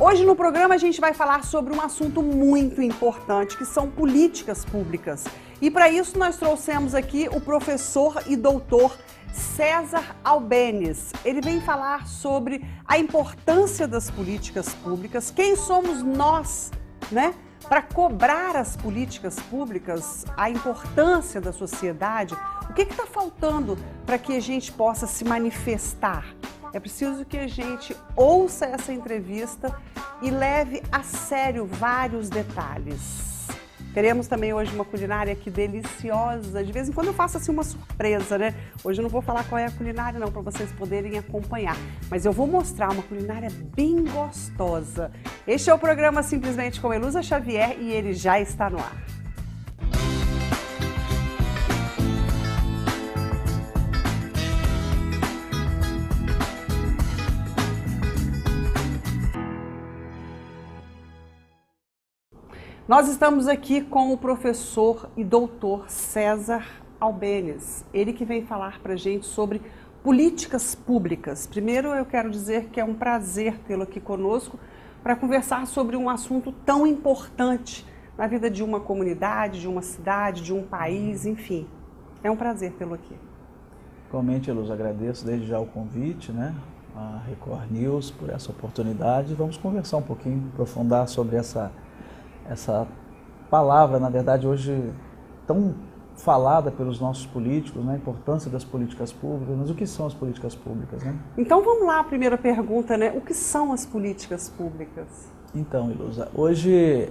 Hoje no programa a gente vai falar sobre um assunto muito importante, que são políticas públicas. E para isso nós trouxemos aqui o professor e doutor César Albéniz. Ele vem falar sobre a importância das políticas públicas, quem somos nós, né? Para cobrar as políticas públicas, a importância da sociedade, o que está faltando para que a gente possa se manifestar? É preciso que a gente ouça essa entrevista e leve a sério vários detalhes. Teremos também hoje uma culinária aqui deliciosa. De vez em quando eu faço assim uma surpresa, né? Hoje eu não vou falar qual é a culinária não, para vocês poderem acompanhar. Mas eu vou mostrar uma culinária bem gostosa. Este é o programa Simplesmente com Elusa Xavier e ele já está no ar. Nós estamos aqui com o professor e doutor César Albéniz, ele que vem falar para a gente sobre políticas públicas. Primeiro eu quero dizer que é um prazer tê-lo aqui conosco para conversar sobre um assunto tão importante na vida de uma comunidade, de uma cidade, de um país, enfim. É um prazer tê-lo aqui. Igualmente, Eluz, agradeço desde já o convite, né, a Record News por essa oportunidade. Vamos conversar um pouquinho, aprofundar sobre essa palavra, na verdade, hoje tão falada pelos nossos políticos, né? A importância das políticas públicas, mas o que são as políticas públicas, né? Então vamos lá, a primeira pergunta, né? O que são as políticas públicas? Então, Ilusa, hoje,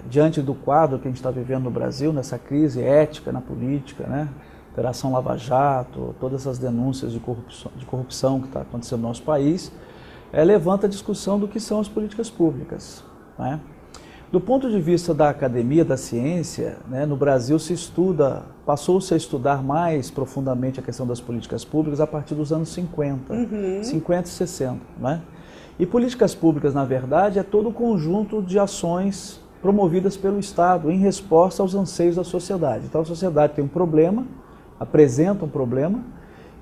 diante do quadro que a gente está vivendo no Brasil, nessa crise ética na política, né? Operação Lava Jato, todas essas denúncias de corrupção que está acontecendo no nosso país, levanta a discussão do que são as políticas públicas, né? Do ponto de vista da academia, da ciência, né, no Brasil passou-se a estudar mais profundamente a questão das políticas públicas a partir dos anos 50, 50 e 60. Né? E políticas públicas, na verdade, é todo o conjunto de ações promovidas pelo Estado em resposta aos anseios da sociedade. Então a sociedade tem um problema, apresenta um problema,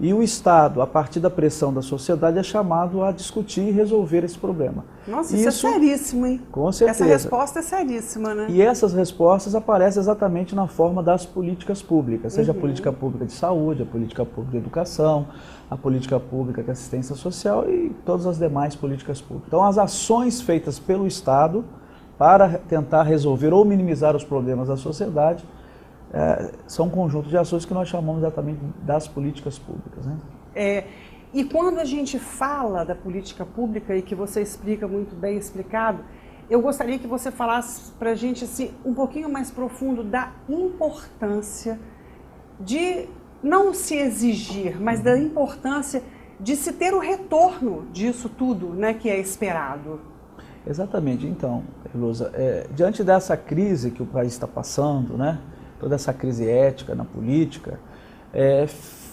e o Estado, a partir da pressão da sociedade, é chamado a discutir e resolver esse problema. Nossa, isso é seríssimo, hein? Com certeza. Essa resposta é seríssima, né? E essas respostas aparecem exatamente na forma das políticas públicas, seja a política pública de saúde, a política pública de educação, a política pública de assistência social e todas as demais políticas públicas. Então, as ações feitas pelo Estado para tentar resolver ou minimizar os problemas da sociedade são um conjunto de ações que nós chamamos exatamente das políticas públicas, né? E quando a gente fala da política pública e que você explica muito bem explicado, eu gostaria que você falasse para a gente assim, um pouquinho mais profundo da importância de não se exigir, mas da importância de se ter o retorno disso tudo, né, que é esperado. Exatamente. Então, Elusa, diante dessa crise que o país está passando, né, toda essa crise ética na política,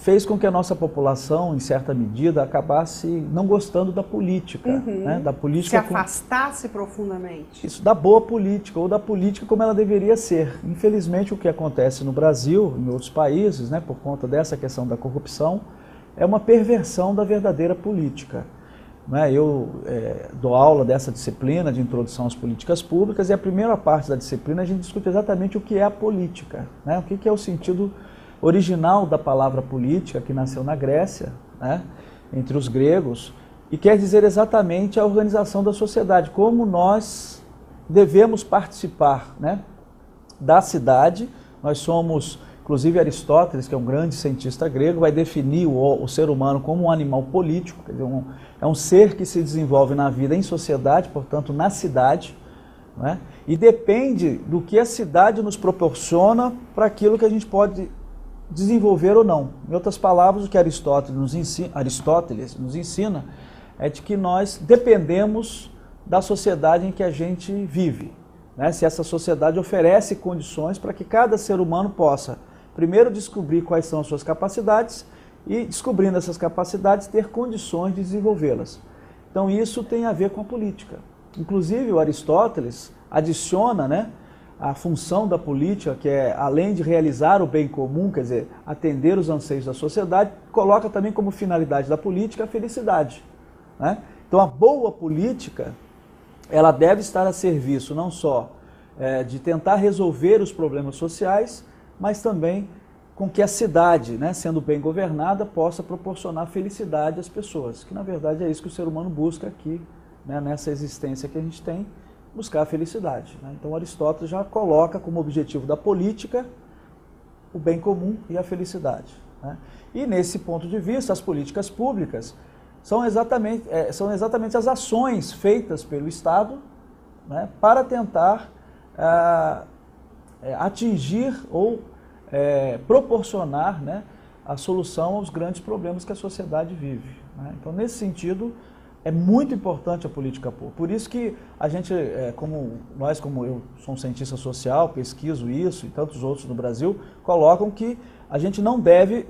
fez com que a nossa população, em certa medida, acabasse não gostando da política. Né? Da política se afastasse profundamente. Isso, da boa política, ou da política como ela deveria ser. Infelizmente, o que acontece no Brasil, em outros países, né, por conta dessa questão da corrupção, é uma perversão da verdadeira política. Eu dou aula dessa disciplina de introdução às políticas públicas e a primeira parte da disciplina a gente discute exatamente o que é a política, né? O que é o sentido original da palavra política, que nasceu na Grécia, né, entre os gregos, e quer dizer exatamente a organização da sociedade, como nós devemos participar, né, da cidade. Nós somos, inclusive Aristóteles, que é um grande cientista grego, vai definir o ser humano como um animal político, quer dizer, é um ser que se desenvolve na vida em sociedade, portanto na cidade, né? E depende do que a cidade nos proporciona para aquilo que a gente pode desenvolver ou não. Em outras palavras, o que Aristóteles nos ensina é de que nós dependemos da sociedade em que a gente vive, né? Se essa sociedade oferece condições para que cada ser humano possa, primeiro, descobrir quais são as suas capacidades e, descobrindo essas capacidades, ter condições de desenvolvê-las. Então, isso tem a ver com a política. Inclusive, o Aristóteles adiciona, né, a função da política, que é, além de realizar o bem comum, quer dizer, atender os anseios da sociedade, coloca também como finalidade da política a felicidade, né? Então, a boa política, ela deve estar a serviço não só de tentar resolver os problemas sociais, mas também com que a cidade, né, sendo bem governada, possa proporcionar felicidade às pessoas, que na verdade é isso que o ser humano busca aqui, né, nessa existência que a gente tem, buscar a felicidade. Né? Então Aristóteles já coloca como objetivo da política o bem comum e a felicidade. Né? E nesse ponto de vista, as políticas públicas são exatamente as ações feitas pelo Estado, né, para tentar atingir ou proporcionar, né, a solução aos grandes problemas que a sociedade vive. Né? Então, nesse sentido, é muito importante a política pública. Por isso que a gente, como eu sou um cientista social, pesquiso isso e tantos outros no Brasil, colocam que a gente não deve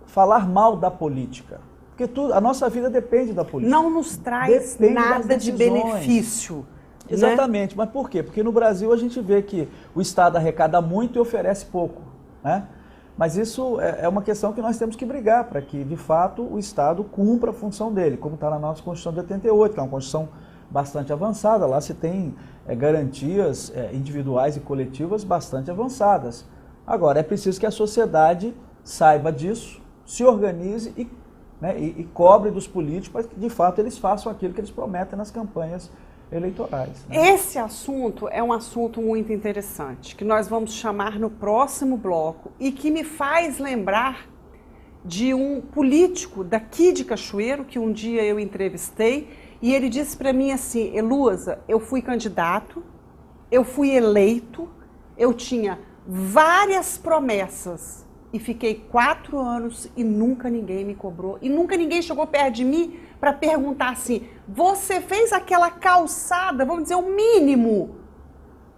falar mal da política. Porque a nossa vida depende da política. Não nos traz nada de benefício. Exatamente, né? Mas por quê? Porque no Brasil a gente vê que o Estado arrecada muito e oferece pouco. Né? Mas isso é uma questão que nós temos que brigar para que, de fato, o Estado cumpra a função dele, como está na nossa Constituição de 88, que é uma Constituição bastante avançada. Lá se tem garantias individuais e coletivas bastante avançadas. Agora, é preciso que a sociedade saiba disso, se organize e cobre dos políticos para que, de fato, eles façam aquilo que eles prometem nas campanhas eleitorais. Né? Esse assunto é um assunto muito interessante, que nós vamos chamar no próximo bloco e que me faz lembrar de um político daqui de Cachoeiro, que um dia eu entrevistei, e ele disse para mim assim: Heloísa, eu fui candidato, eu fui eleito, eu tinha várias promessas e fiquei 4 anos e nunca ninguém me cobrou, e nunca ninguém chegou perto de mim para perguntar assim: você fez aquela calçada, vamos dizer, o mínimo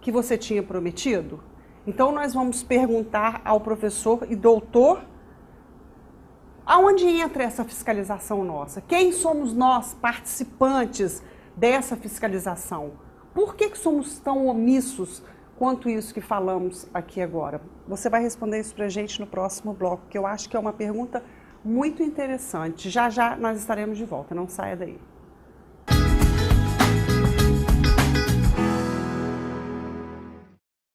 que você tinha prometido? Então nós vamos perguntar ao professor e doutor aonde entra essa fiscalização nossa? Quem somos nós, participantes dessa fiscalização? Por que somos tão omissos quanto isso que falamos aqui agora? Você vai responder isso para a gente no próximo bloco, que eu acho que é uma pergunta muito interessante. Já já nós estaremos de volta, não saia daí.